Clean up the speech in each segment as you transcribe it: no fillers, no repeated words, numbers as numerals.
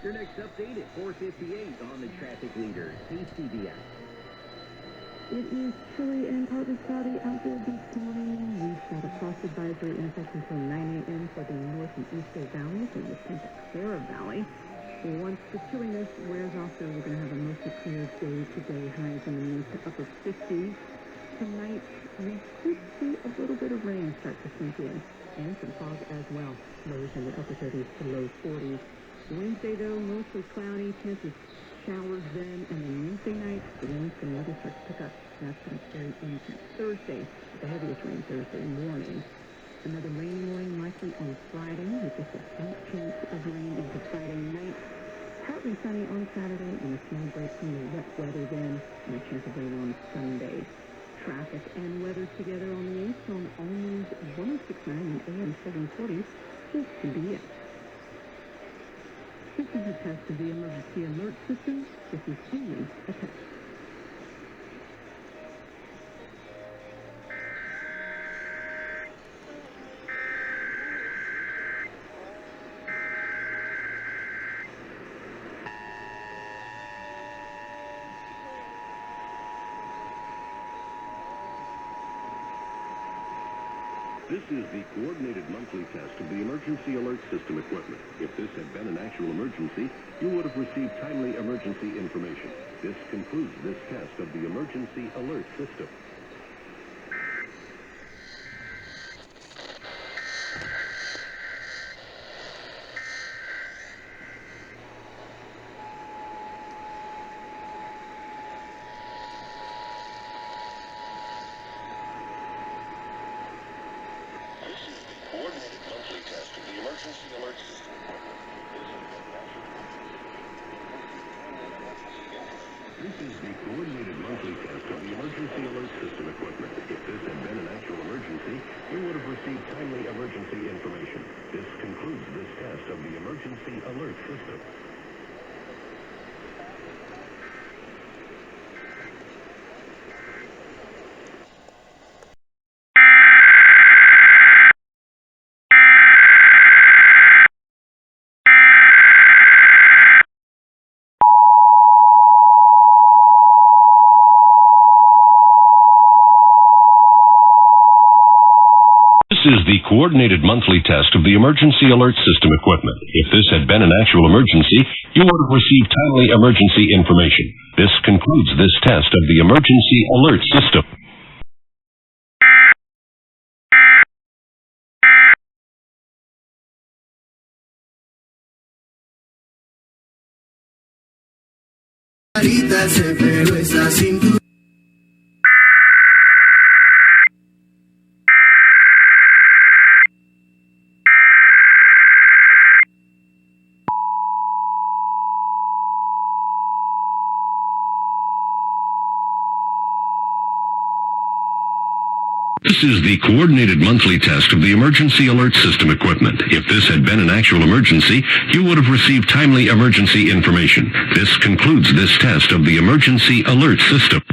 Your next update at 4:58 on the traffic leader, KCBS. It is chilly and partly cloudy out there this morning. We've got a frost advisory in effect until 9 a.m. for the north and eastern valleys and the Santa Clara Valley. Once the chilliness wears off, though, we're going to have a mostly clear day today. Highs in the mid to upper 50s. Tonight, we could see a little bit of rain start to sink in, and some fog as well. Lows in the upper 30s to low 40s. Wednesday, though, mostly cloudy, chances showers then, and then Wednesday night, the rain's going to really start to pick up. That's going to carry into Thursday, the heaviest rain Thursday morning. Another rainy morning likely on Friday, with just a slight chance of rain into Friday night. Partly sunny on Saturday, and a small break from the wet weather then, and a chance of rain on Sunday. Traffic and weather together on the 8th on All News 106.9 and AM 740, KCBS. This is a test of the emergency alert system. This is only a test. This is the coordinated monthly test of the emergency alert system equipment. If this had been an actual emergency, you would have received timely emergency information. This concludes this test of the emergency alert system. Coordinated monthly test of the emergency alert system equipment. This is the coordinated monthly test of the emergency alert system equipment. If this had been an actual emergency, you would have received timely emergency information. This concludes this test of the emergency alert system. This is the coordinated monthly test of the emergency alert system equipment. If this had been an actual emergency, you would have received timely emergency information. This concludes this test of the emergency alert system. This is the coordinated monthly test of the emergency alert system equipment. If this had been an actual emergency, you would have received timely emergency information. This concludes this test of the emergency alert system.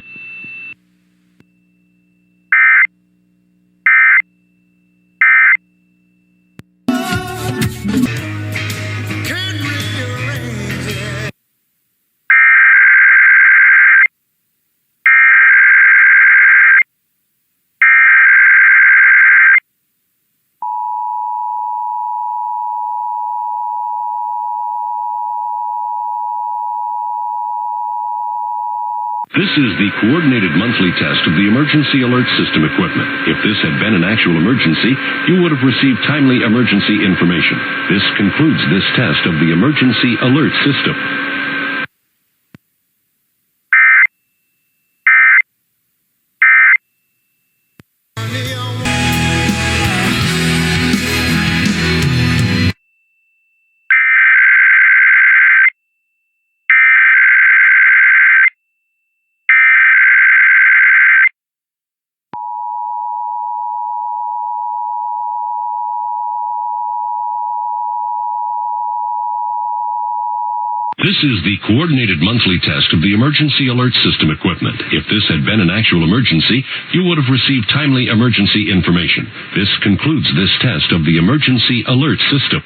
This is the coordinated monthly test of the emergency alert system equipment. If this had been an actual emergency, you would have received timely emergency information. This concludes this test of the emergency alert system. This is the coordinated monthly test of the emergency alert system equipment. If this had been an actual emergency, you would have received timely emergency information. This concludes this test of the emergency alert system.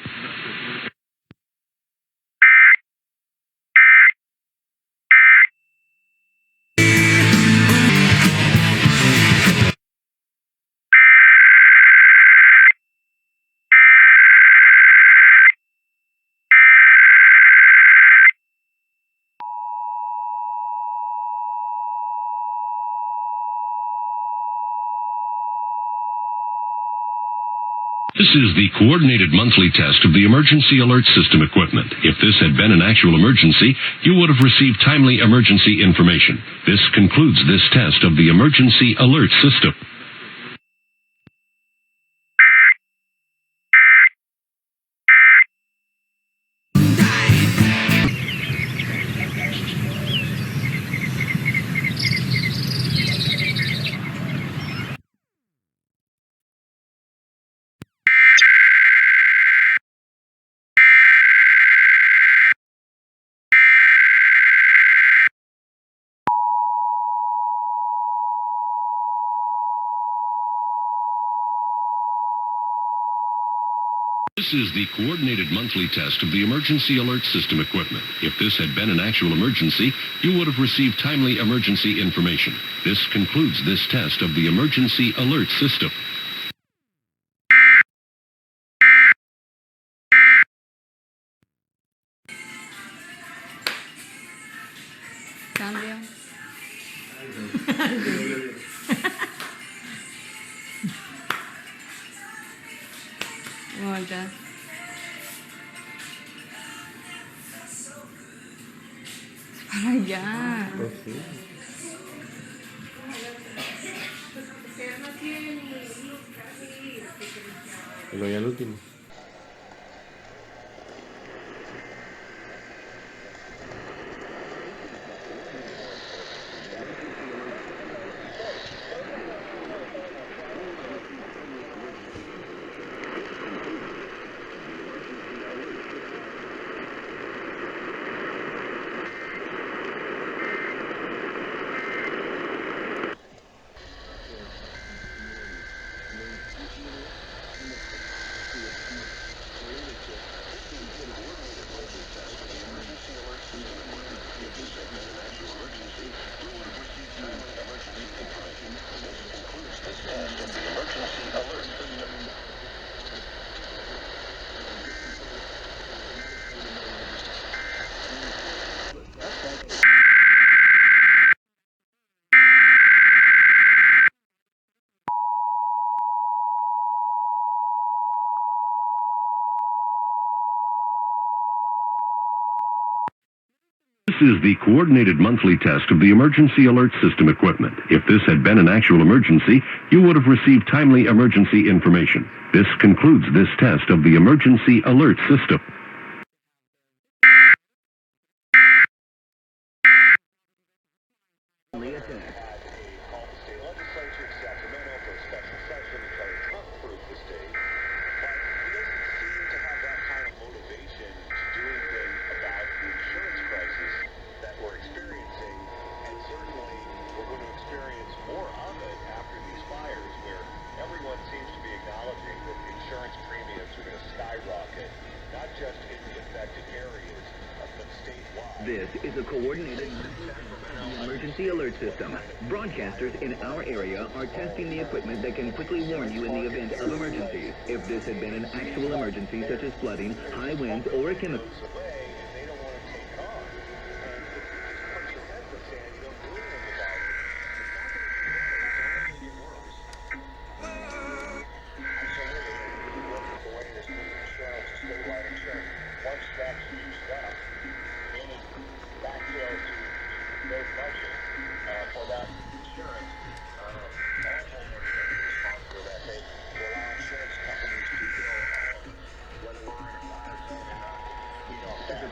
This is the coordinated monthly test of the emergency alert system equipment. If this had been an actual emergency, you would have received timely emergency information. This concludes this test of the emergency alert system. This is the coordinated monthly test of the emergency alert system equipment. If this had been an actual emergency, you would have received timely emergency information. This concludes this test of the emergency alert system. Cambio. Volta. Para allá. Y luego ya el último. This is the coordinated monthly test of the emergency alert system equipment. If this had been an actual emergency, you would have received timely emergency information. This concludes this test of the emergency alert system. This is a coordinated emergency alert system. Broadcasters in our area are testing the equipment that can quickly warn you in the event of emergencies. If this had been an actual emergency, such as flooding, high winds, or a chemical...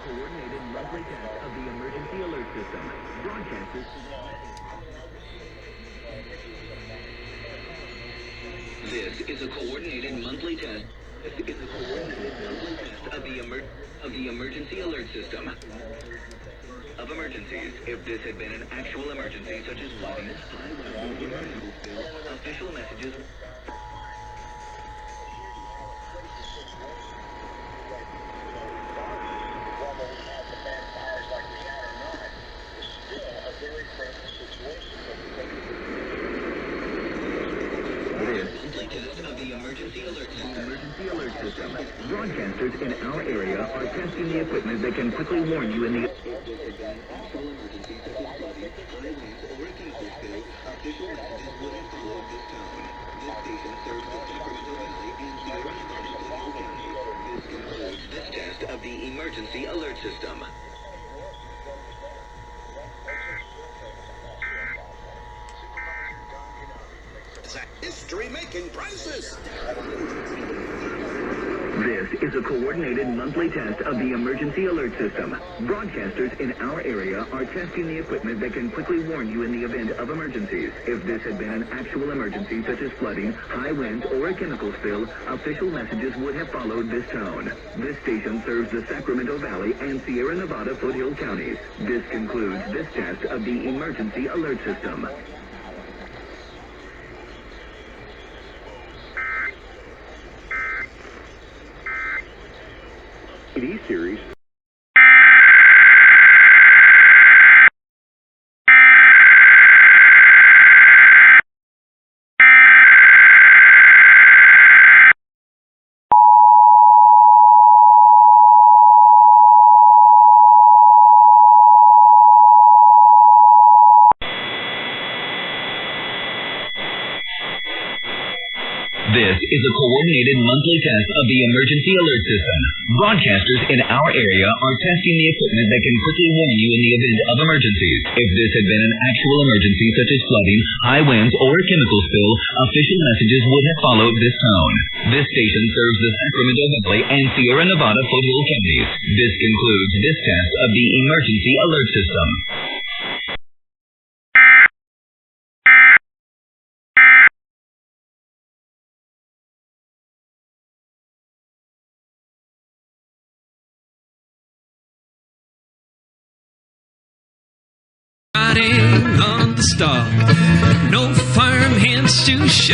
Coordinated monthly test of the emergency alert system. Broadcasters. This is a coordinated monthly test. This is a coordinated monthly test of the emergency alert system. Of emergencies, if this had been an actual emergency, such as flooding, official messages. Monthly test of the emergency alert system. emergency alert system. Broadcasters in our area are testing the equipment that can quickly warn you in the... This test of the emergency alert system. History-making crisis. This is a coordinated monthly test of the emergency alert system. Broadcasters in our area are testing the equipment that can quickly warn you in the event of emergencies. If this had been an actual emergency such as flooding, high winds, or a chemical spill, official messages would have followed this tone. This station serves the Sacramento Valley and Sierra Nevada foothill counties. This concludes this test of the emergency alert system. series. This is a coordinated monthly test of the emergency alert system. Broadcasters in our area are testing the equipment that can quickly warn you in the event of emergencies. If this had been an actual emergency such as flooding, high winds, or a chemical spill, official messages would have followed this tone. This station serves the Sacramento Valley and Sierra Nevada foothill counties. This concludes this test of the emergency alert system. On the stalk, no farmhands to show.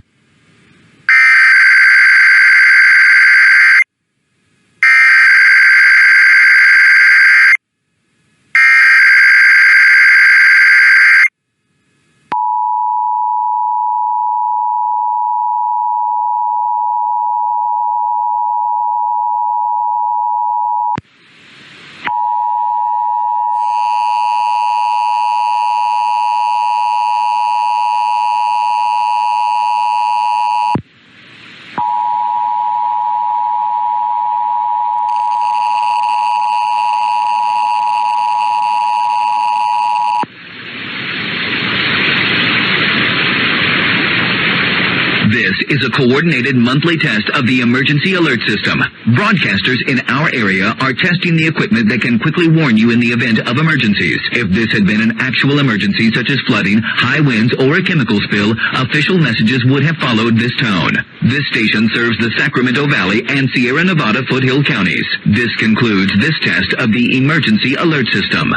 This is a coordinated monthly test of the emergency alert system. Broadcasters in our area are testing the equipment that can quickly warn you in the event of emergencies. If this had been an actual emergency such as flooding, high winds, or a chemical spill, official messages would have followed this tone. This station serves the Sacramento Valley and Sierra Nevada foothill counties. This concludes this test of the emergency alert system.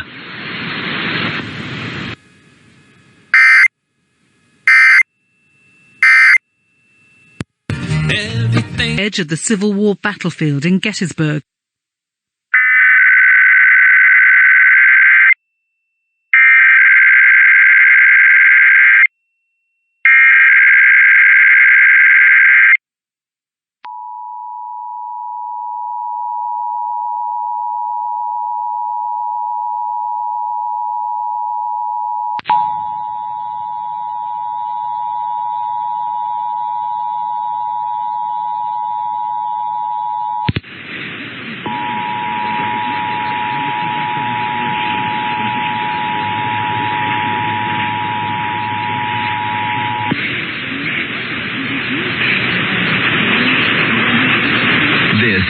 Edge of the Civil War battlefield in Gettysburg.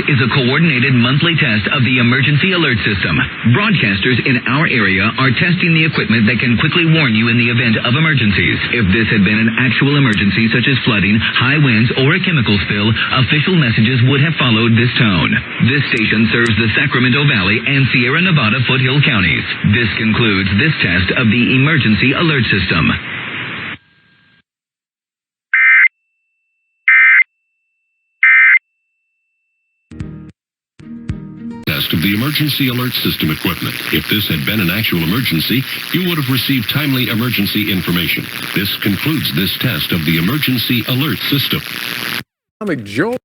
Is a coordinated monthly test of the emergency alert system. Broadcasters in our area are testing the equipment that can quickly warn you in the event of emergencies. If this had been an actual emergency such as flooding, high winds, or a chemical spill, official messages would have followed this tone. This station serves the Sacramento Valley and Sierra Nevada foothill counties. This concludes this test of the emergency alert system. Of the emergency alert system equipment. If this had been an actual emergency, you would have received timely emergency information. This concludes this test of the emergency alert system. Joe.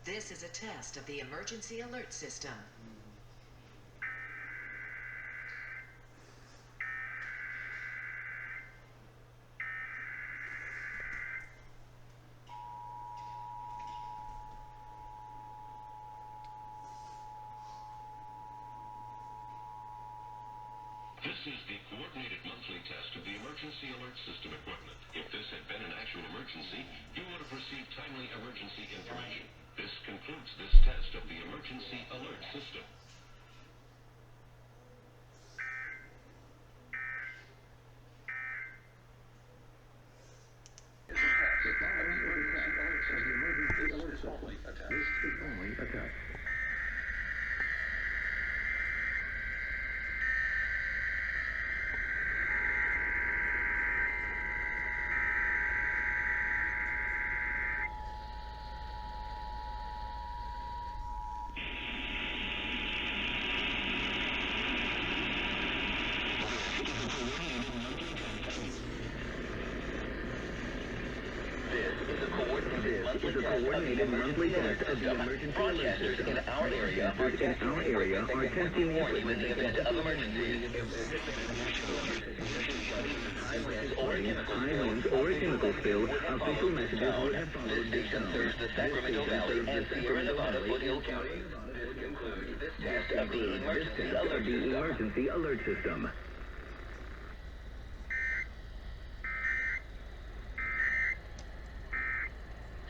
This is a test of the emergency alert system. This is the coordinated monthly test of the emergency alert system equipment. If this had been an actual emergency, you would have received timely emergency information. This concludes this test of the emergency alert system. This is only a test. This is a coordinated monthly test of the emergency alert system. In our area are testing the equipment in the event of emergency. High winds or a chemical spill, official messages would have followed this zone. Serves the Sacramento Valley and Sierra Nevada Foothill County. Concludes this test of the emergency alert system.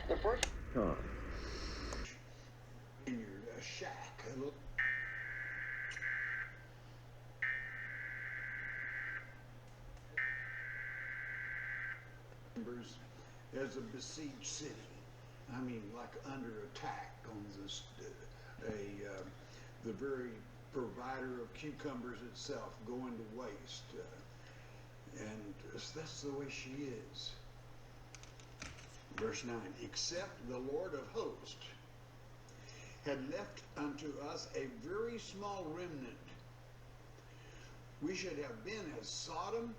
The first in your shack. As a besieged city, I mean, like under attack on this, the very provider of cucumbers itself going to waste, and that's the way she is. Verse 9, except the Lord of hosts had left unto us a very small remnant, we should have been as Sodom,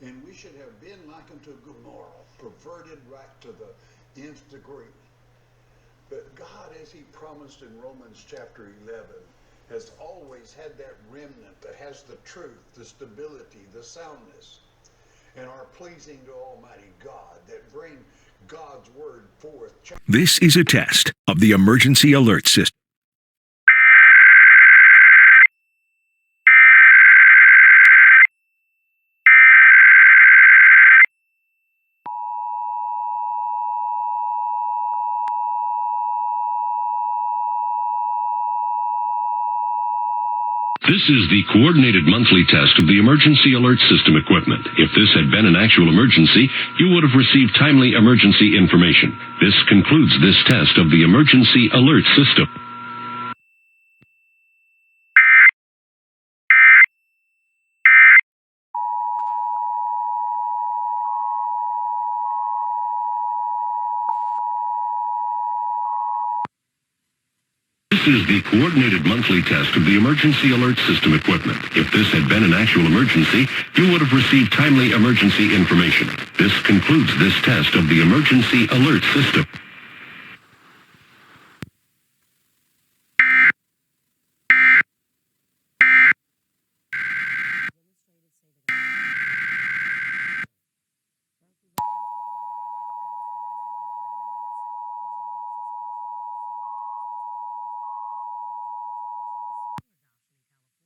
and we should have been like unto Gomorrah, perverted right to the nth degree. But God, as he promised in Romans chapter 11, has always had that remnant that has the truth, the stability, the soundness, and are pleasing to Almighty God, that bring God's word forth. This is a test of the emergency alert system. This is the coordinated monthly test of the emergency alert system equipment. If this had been an actual emergency, you would have received timely emergency information. This concludes this test of the emergency alert system. This is the coordinated monthly test of the emergency alert system equipment. If this had been an actual emergency, you would have received timely emergency information. This concludes this test of the emergency alert system.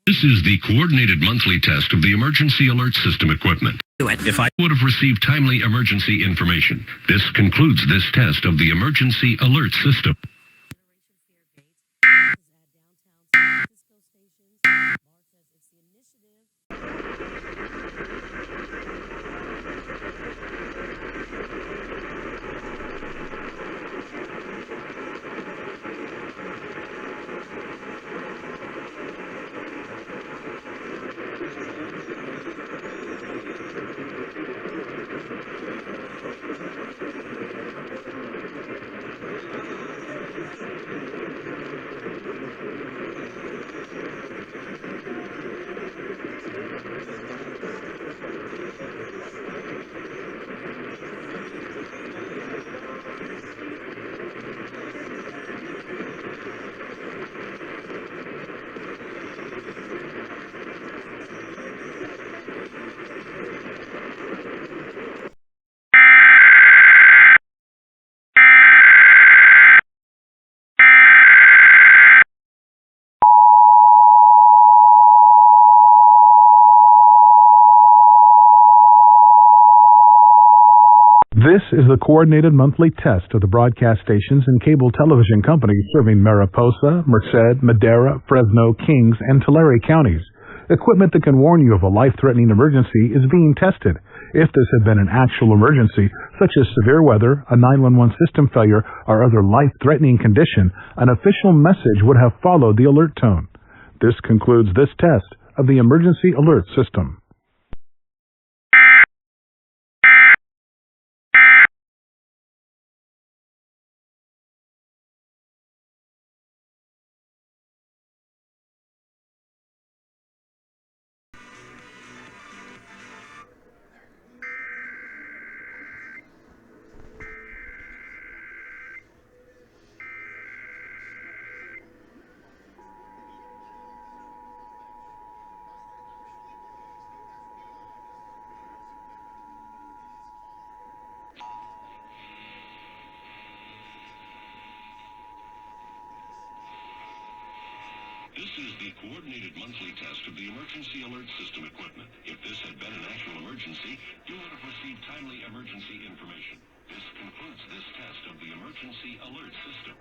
This is the coordinated monthly test of the emergency alert system equipment. If I would have received timely emergency information. This concludes this test of the emergency alert system. This is the coordinated monthly test of the broadcast stations and cable television companies serving Mariposa, Merced, Madera, Fresno, Kings, and Tulare counties. Equipment that can warn you of a life-threatening emergency is being tested. If this had been an actual emergency, such as severe weather, a 911 system failure, or other life-threatening condition, an official message would have followed the alert tone. This concludes this test of the emergency alert system. This is the coordinated monthly test of the emergency alert system equipment. If this had been an actual emergency, you would have received timely emergency information. This concludes this test of the emergency alert system.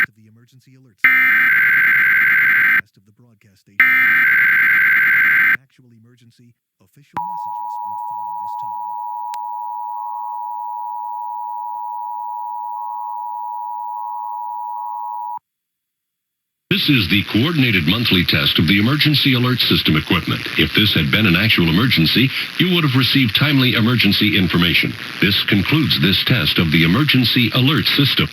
Of the emergency alert system. Test of the broadcast station. Actual emergency, official messages would follow this tone. This is the coordinated monthly test of the emergency alert system equipment. If this had been an actual emergency, you would have received timely emergency information. This concludes this test of the emergency alert system.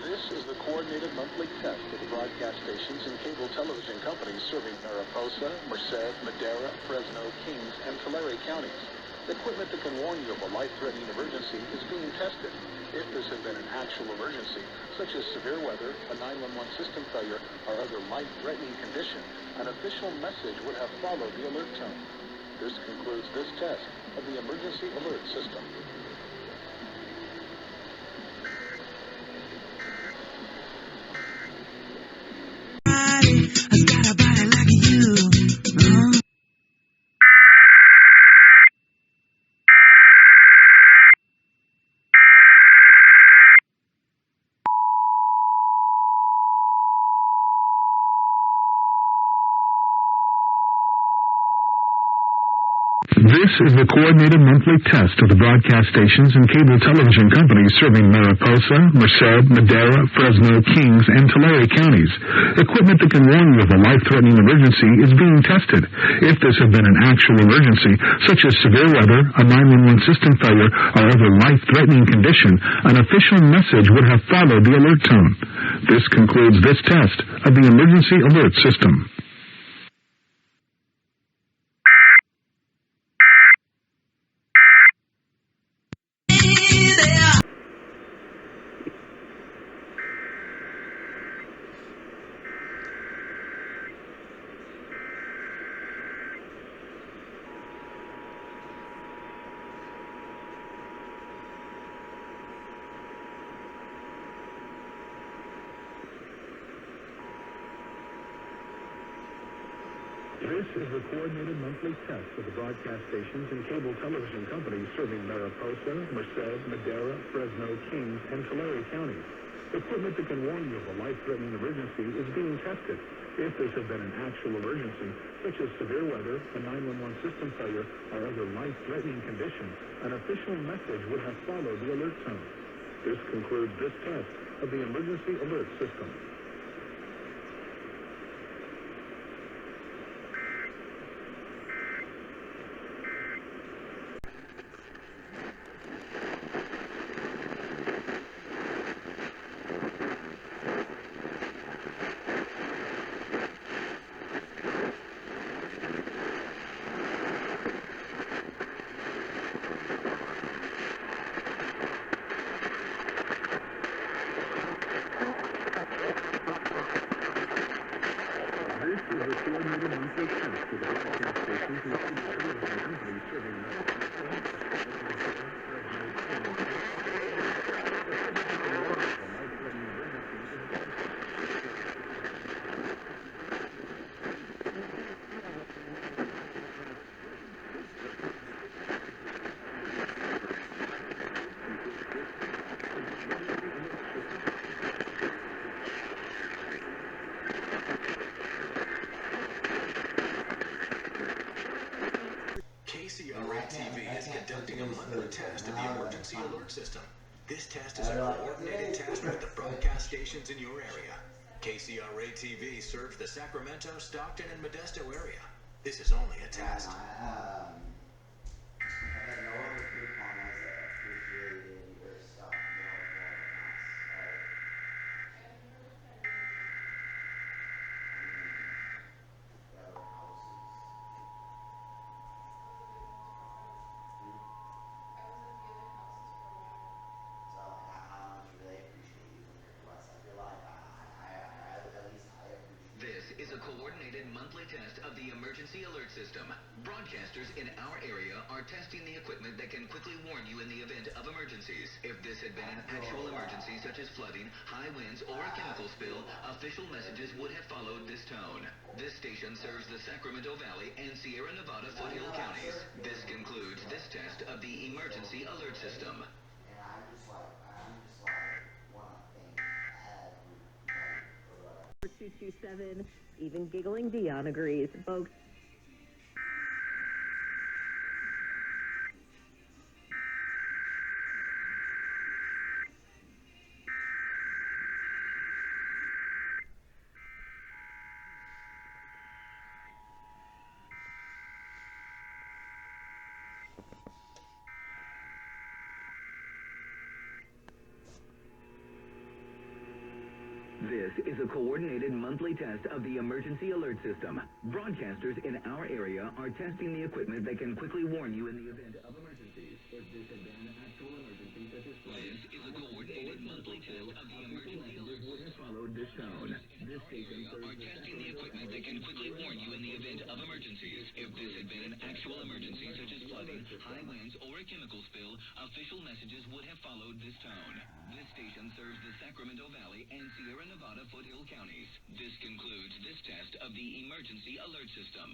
This is the coordinated monthly test of the broadcast stations and cable television companies serving Mariposa, Merced, Madera, Fresno, Kings, and Tulare counties. Equipment that can warn you of a life-threatening emergency is being tested. If this had been an actual emergency, such as severe weather, a 911 system failure, or other life-threatening condition, an official message would have followed the alert tone. This concludes this test of the emergency alert system. This is the coordinated monthly test of the broadcast stations and cable television companies serving Mariposa, Merced, Madera, Fresno, Kings, and Tulare counties. Equipment that can warn you of a life-threatening emergency is being tested. If this had been an actual emergency, such as severe weather, a 911 system failure, or other life-threatening condition, an official message would have followed the alert tone. This concludes this test of the emergency alert system. This is the coordinated monthly test of the broadcast stations and cable television companies serving Mariposa, Merced, Madera, Fresno, Kings, and Tulare counties. Equipment that can warn you of a life-threatening emergency is being tested. If this had been an actual emergency, such as severe weather, a 911 system failure, or other life-threatening condition, an official message would have followed the alert tone. This concludes this test of the emergency alert system. RMTs is conducting a monthly test of the emergency alert system. This test is a coordinated test with the broadcast stations in your area. KCRA-TV serves the Sacramento, Stockton, and Modesto area. This is only a test. This is a coordinated monthly test of the emergency alert system. Broadcasters in our area are testing the equipment that can quickly warn you in the event of emergencies. If this had been an actual emergency such as flooding, high winds, or a chemical spill, official messages would have followed this tone. This station serves the Sacramento Valley and Sierra Nevada foothill counties. This concludes this test of the emergency alert system. 227, even giggling Dion agrees. Folks. This is a coordinated monthly test of the emergency alert system. Broadcasters in our area are testing the equipment that can quickly warn you in the event of emergencies. If this had been an actual emergency such as flooding, this is a coordinated monthly test of the emergency alert would have followed this tone. This station are testing the equipment that can quickly warn you in the event of emergencies. If this had been an actual emergency such as flooding, high winds, or a chemical spill, official messages would have followed this tone. This station serves the Sacramento Valley and Sierra Nevada foothill counties. This concludes this test of the emergency alert system.